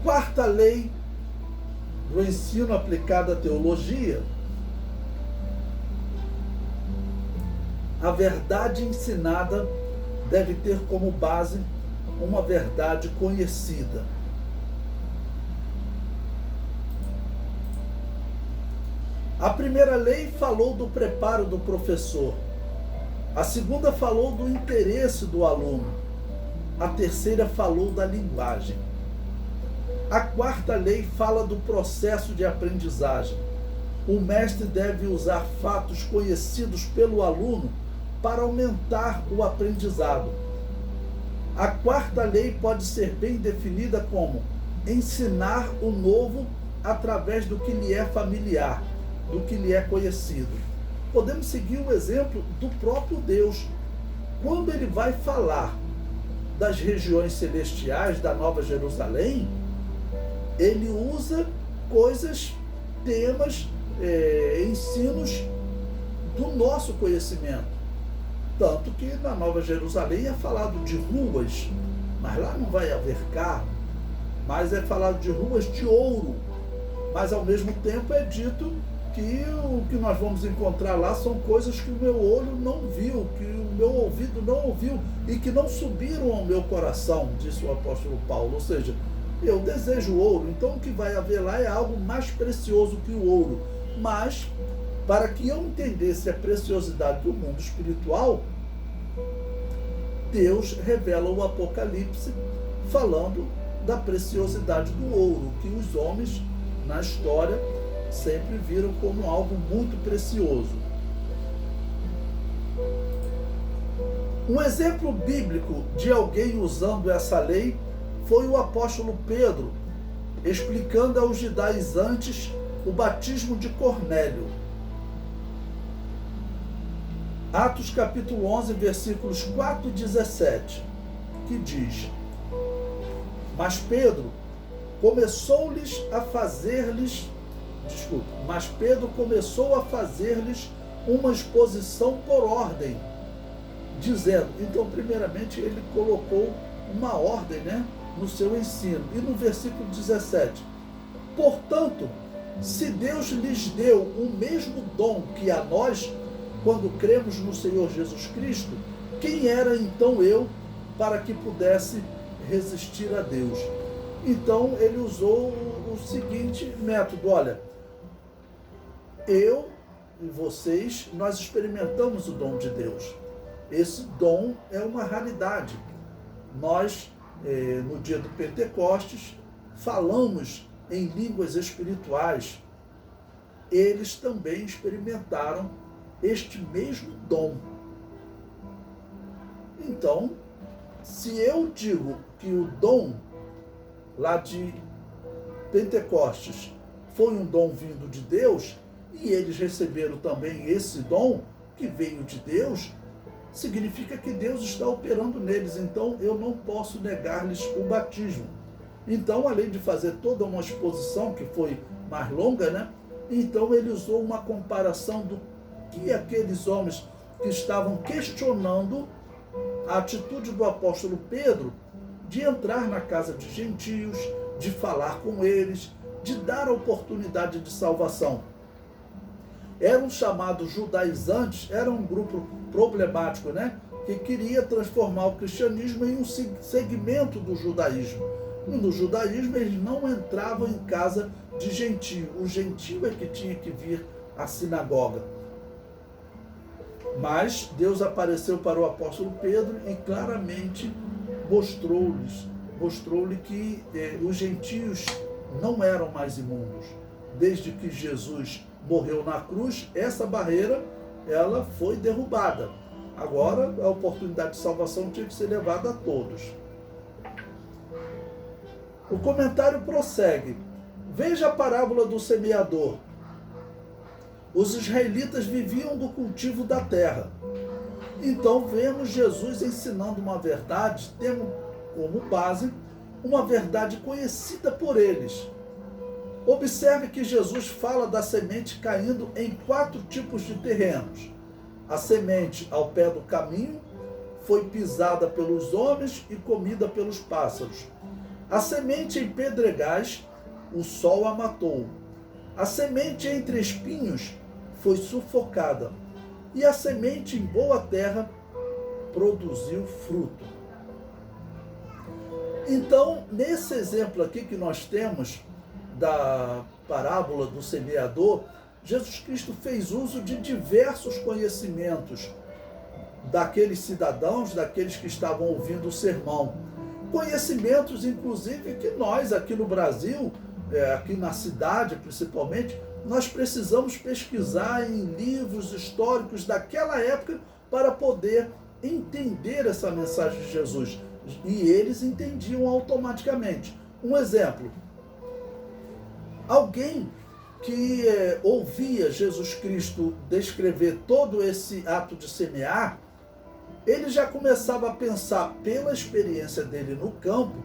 Quarta lei do ensino aplicado à teologia: a verdade ensinada deve ter como base uma verdade conhecida. A primeira lei falou do preparo do professor. A segunda falou do interesse do aluno. A terceira falou da linguagem. A quarta lei fala do processo de aprendizagem. O mestre deve usar fatos conhecidos pelo aluno para aumentar o aprendizado. A quarta lei pode ser bem definida como ensinar o novo através do que lhe é familiar, do que lhe é conhecido. Podemos seguir o exemplo do próprio Deus. Quando ele vai falar das regiões celestiais, da Nova Jerusalém, ele usa coisas, temas, ensinos do nosso conhecimento. Tanto que na Nova Jerusalém é falado de ruas, mas lá não vai haver carro, mas é falado de ruas de ouro. Mas ao mesmo tempo é dito que o que nós vamos encontrar lá são coisas que o meu olho não viu, que o meu ouvido não ouviu e que não subiram ao meu coração, disse o apóstolo Paulo. Ou seja, eu desejo ouro, então o que vai haver lá é algo mais precioso que o ouro. Mas, para que eu entendesse a preciosidade do mundo espiritual, Deus revela o Apocalipse falando da preciosidade do ouro, que os homens, na história, sempre viram como algo muito precioso. Um exemplo bíblico de alguém usando essa lei foi o apóstolo Pedro, explicando aos judaizantes o batismo de Cornélio. Atos capítulo 11, versículos 4 e 17, que diz: Mas Pedro começou a fazer-lhes uma exposição por ordem, dizendo, então primeiramente ele colocou uma ordem, no seu ensino. E no versículo 17, portanto, se Deus lhes deu o mesmo dom que a nós, quando cremos no Senhor Jesus Cristo, quem era então eu para que pudesse resistir a Deus? Então ele usou o seguinte método: olha, eu e vocês, nós experimentamos o dom de Deus. Esse dom é uma raridade. Nós, no dia do Pentecostes, falamos em línguas espirituais. Eles também experimentaram este mesmo dom. Então, se eu digo que o dom lá de Pentecostes foi um dom vindo de Deus, e eles receberam também esse dom que veio de Deus, significa que Deus está operando neles. Então eu não posso negar-lhes o batismo. Então, além de fazer toda uma exposição que foi mais longa, então ele usou uma comparação do que aqueles homens que estavam questionando a atitude do apóstolo Pedro de entrar na casa de gentios, de falar com eles, de dar a oportunidade de salvação. Eram chamados judaizantes, era um grupo problemático, que queria transformar o cristianismo em um segmento do judaísmo. E no judaísmo eles não entravam em casa de gentio. O gentio é que tinha que vir à sinagoga. Mas Deus apareceu para o apóstolo Pedro e claramente mostrou-lhe que os gentios não eram mais imundos. Desde que Jesus morreu na cruz, essa barreira ela foi derrubada. Agora a oportunidade de salvação tinha que ser levada a todos. O comentário prossegue. Veja a parábola do semeador. Os israelitas viviam do cultivo da terra. Então vemos Jesus ensinando uma verdade, tendo como base uma verdade conhecida por eles. Observe que Jesus fala da semente caindo em 4 tipos de terrenos. A semente ao pé do caminho foi pisada pelos homens e comida pelos pássaros. A semente em pedregais, o sol a matou. A semente entre espinhos foi sufocada. E a semente em boa terra produziu fruto. Então, nesse exemplo aqui que nós temos da parábola do semeador, Jesus Cristo fez uso de diversos conhecimentos daqueles cidadãos, daqueles que estavam ouvindo o sermão. Conhecimentos, inclusive, que nós aqui no Brasil, aqui na cidade principalmente, nós precisamos pesquisar em livros históricos daquela época para poder entender essa mensagem de Jesus. E eles entendiam automaticamente. Um exemplo: alguém que ouvia Jesus Cristo descrever todo esse ato de semear, ele já começava a pensar, pela experiência dele no campo,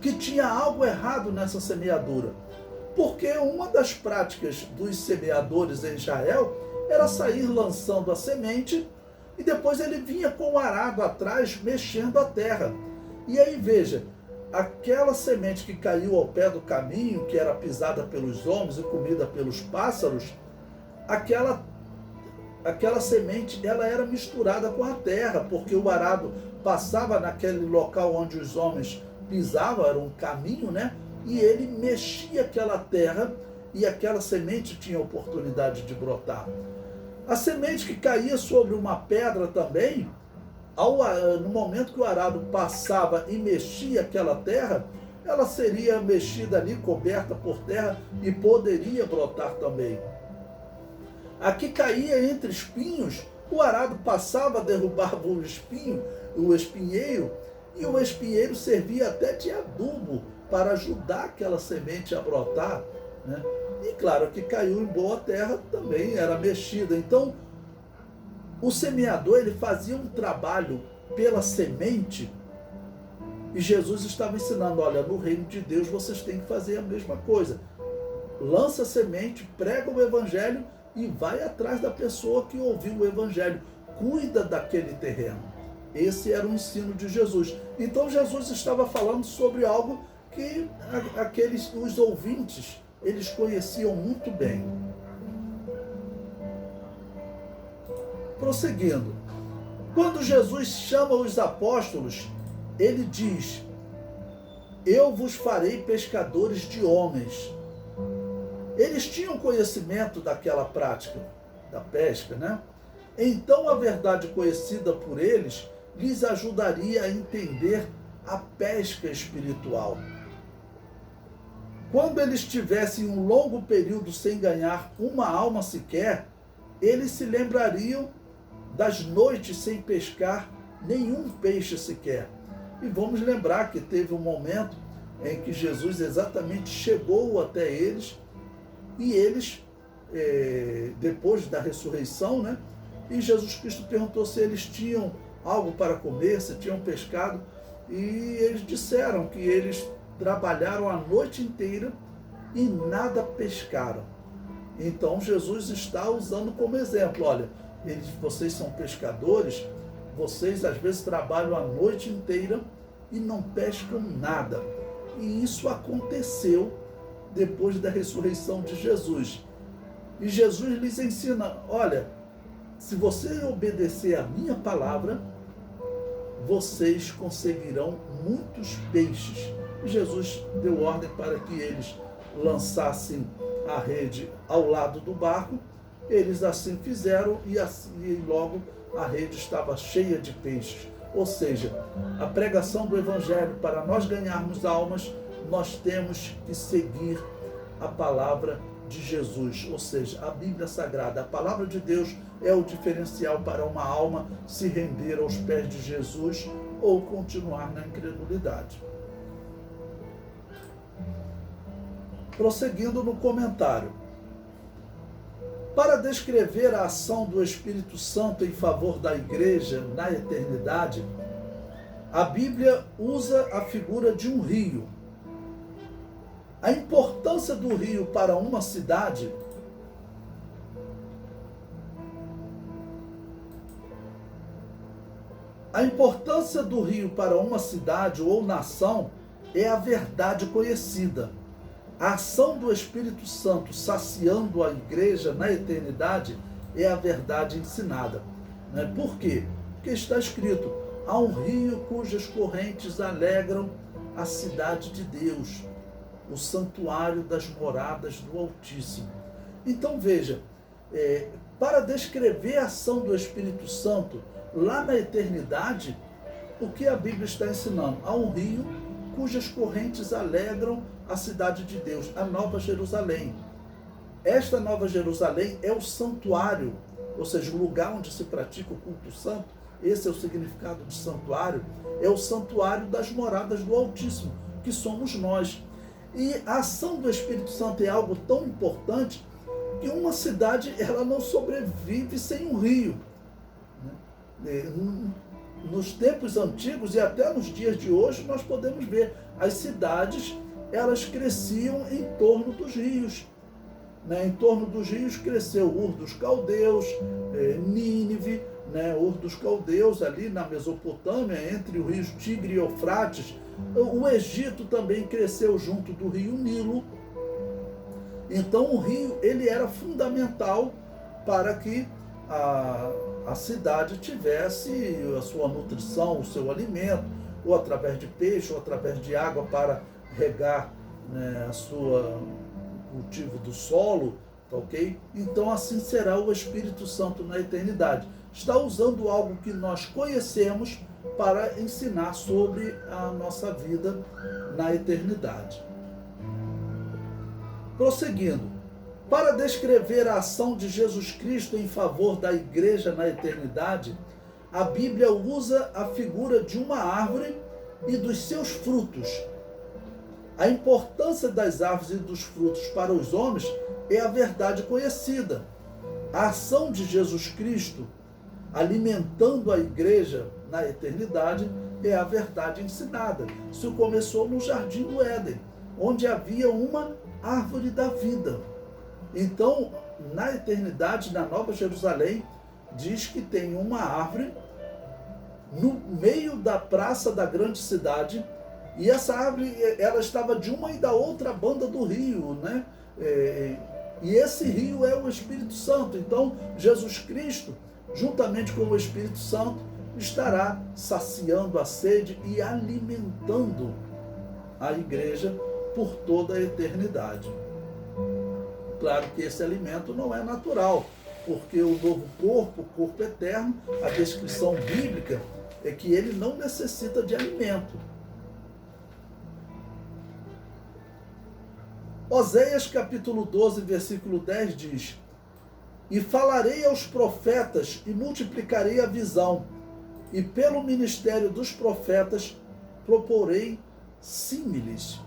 que tinha algo errado nessa semeadura. Porque uma das práticas dos semeadores em Israel era sair lançando a semente e depois ele vinha com o arado atrás mexendo a terra. E aí veja, aquela semente que caiu ao pé do caminho, que era pisada pelos homens e comida pelos pássaros, aquela semente ela era misturada com a terra, porque o arado passava naquele local onde os homens pisavam, era um caminho, né? E ele mexia aquela terra e aquela semente tinha oportunidade de brotar. A semente que caía sobre uma pedra também, no momento que o arado passava e mexia aquela terra, ela seria mexida ali, coberta por terra e poderia brotar também. A que caía entre espinhos, o arado passava, derrubava o espinheiro, e o espinheiro servia até de adubo para ajudar aquela semente a brotar, né? E claro, que caiu em boa terra também era mexida. Então, o semeador ele fazia um trabalho pela semente e Jesus estava ensinando, olha, no reino de Deus vocês têm que fazer a mesma coisa. Lança a semente, prega o evangelho e vai atrás da pessoa que ouviu o evangelho. Cuida daquele terreno. Esse era o ensino de Jesus. Então Jesus estava falando sobre algo que os ouvintes, eles conheciam muito bem. Prosseguindo. Quando Jesus chama os apóstolos, ele diz: eu vos farei pescadores de homens. Eles tinham conhecimento daquela prática, da pesca, né? Então a verdade conhecida por eles lhes ajudaria a entender a pesca espiritual. Quando eles tivessem um longo período sem ganhar uma alma sequer, eles se lembrariam das noites sem pescar nenhum peixe sequer. E vamos lembrar que teve um momento em que Jesus exatamente chegou até eles, e eles, depois da ressurreição, né? E Jesus Cristo perguntou se eles tinham algo para comer, se tinham pescado, e eles disseram que eles trabalharam a noite inteira e nada pescaram. Então Jesus está usando como exemplo, olha, vocês são pescadores, vocês às vezes trabalham a noite inteira e não pescam nada. E isso aconteceu depois da ressurreição de Jesus. E Jesus lhes ensina, olha, se você obedecer a minha palavra, vocês conseguirão muitos peixes. E Jesus deu ordem para que eles lançassem a rede ao lado do barco. Eles assim fizeram e logo a rede estava cheia de peixes. Ou seja, a pregação do Evangelho, para nós ganharmos almas, nós temos que seguir a palavra de Jesus, ou seja, a Bíblia Sagrada. A palavra de Deus é o diferencial para uma alma se render aos pés de Jesus ou continuar na incredulidade. Prosseguindo no comentário. Para descrever a ação do Espírito Santo em favor da igreja na eternidade, a Bíblia usa a figura de um rio. A importância do rio para uma cidade ou nação é a verdade conhecida. A ação do Espírito Santo saciando a igreja na eternidade é a verdade ensinada. Por quê? Porque está escrito: há um rio cujas correntes alegram a cidade de Deus, o santuário das moradas do Altíssimo. Então veja, para descrever a ação do Espírito Santo lá na eternidade, o que a Bíblia está ensinando? Há um rio cujas correntes alegram a cidade de Deus, a Nova Jerusalém. Esta Nova Jerusalém é o santuário, ou seja, o lugar onde se pratica o culto santo. Esse é o significado de santuário. É o santuário das moradas do Altíssimo, que somos nós. E a ação do Espírito Santo é algo tão importante que uma cidade ela não sobrevive sem um rio. Nos tempos antigos e até nos dias de hoje nós podemos ver as cidades, elas cresciam em torno dos rios. Em torno dos rios cresceu Ur dos Caldeus, Nínive, Ur dos Caldeus ali na Mesopotâmia, entre os rios Tigre e Eufrates. O Egito também cresceu junto do rio Nilo. Então o rio ele era fundamental para que a cidade tivesse a sua nutrição, o seu alimento, ou através de peixe, ou através de água para regar o cultivo do solo, tá ok? Então assim será o Espírito Santo na eternidade. Está usando algo que nós conhecemos para ensinar sobre a nossa vida na eternidade. Prosseguindo, para descrever a ação de Jesus Cristo em favor da igreja na eternidade, a Bíblia usa a figura de uma árvore e dos seus frutos. A importância das árvores e dos frutos para os homens é a verdade conhecida. A ação de Jesus Cristo alimentando a igreja na eternidade é a verdade ensinada. Isso começou no Jardim do Éden, onde havia uma árvore da vida. Então, na eternidade, na Nova Jerusalém, diz que tem uma árvore no meio da praça da grande cidade, e essa árvore ela estava de uma e da outra banda do rio, e esse rio é o Espírito Santo. Então, Jesus Cristo, juntamente com o Espírito Santo, estará saciando a sede e alimentando a igreja por toda a eternidade. Claro que esse alimento não é natural, porque o novo corpo, o corpo eterno, a descrição bíblica é que ele não necessita de alimento. Oséias capítulo 12, versículo 10 diz: e falarei aos profetas e multiplicarei a visão, e pelo ministério dos profetas proporei símiles.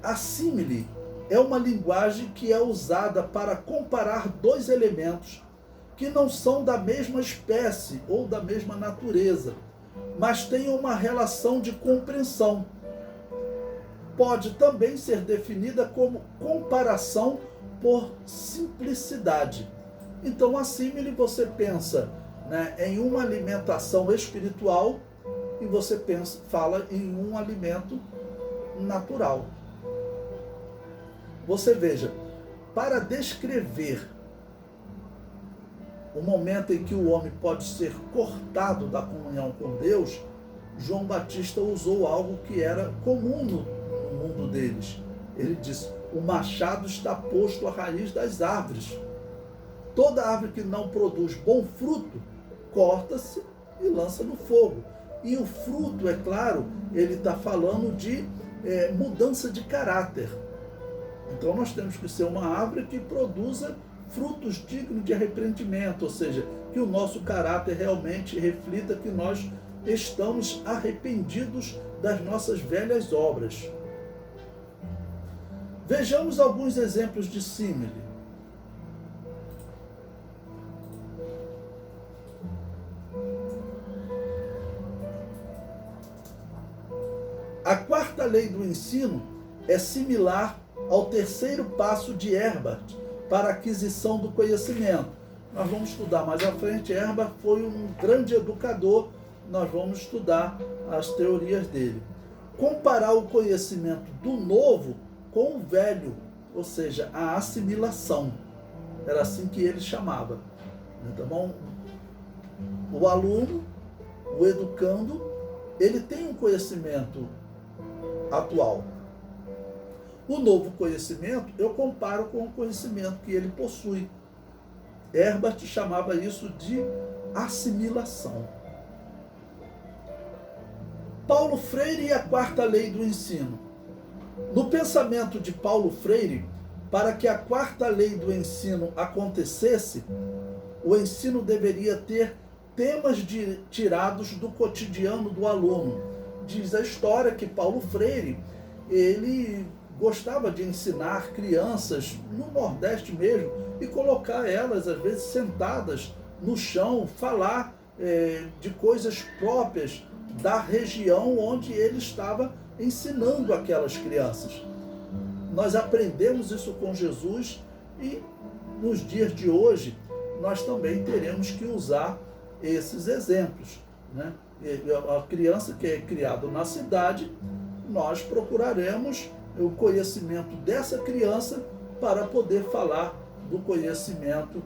A símile é uma linguagem que é usada para comparar dois elementos que não são da mesma espécie ou da mesma natureza, mas têm uma relação de compreensão. Pode também ser definida como comparação por simplicidade. Então, a símile você pensa em uma alimentação espiritual e você fala em um alimento natural. Você veja, para descrever o momento em que o homem pode ser cortado da comunhão com Deus, João Batista usou algo que era comum no mundo deles. Ele disse: o machado está posto à raiz das árvores. Toda árvore que não produz bom fruto, corta-se e lança no fogo. E o fruto, é claro, ele está falando de mudança de caráter. Então nós temos que ser uma árvore que produza frutos dignos de arrependimento, ou seja, que o nosso caráter realmente reflita que nós estamos arrependidos das nossas velhas obras. Vejamos alguns exemplos de símile. A quarta lei do ensino é similar ao terceiro passo de Herbart para a aquisição do conhecimento. Nós vamos estudar mais à frente. Herbart foi um grande educador, nós vamos estudar as teorias dele. comparar o conhecimento do novo com o velho, ou seja, a assimilação. Era assim que ele chamava. Tá bom? O aluno, o educando, ele tem um conhecimento atual. O novo conhecimento eu comparo com o conhecimento que ele possui. Herbert chamava isso de assimilação. Paulo Freire e a quarta lei do ensino. No pensamento de Paulo Freire, para que a quarta lei do ensino acontecesse, o ensino deveria ter temas tirados do cotidiano do aluno. Diz a história que Paulo Freire, ele gostava de ensinar crianças, no Nordeste mesmo, e colocar elas, às vezes, sentadas no chão, falar de coisas próprias da região onde ele estava ensinando aquelas crianças. Nós aprendemos isso com Jesus e nos dias de hoje nós também teremos que usar esses exemplos, né? A criança que é criada na cidade, nós procuraremos o conhecimento dessa criança para poder falar do conhecimento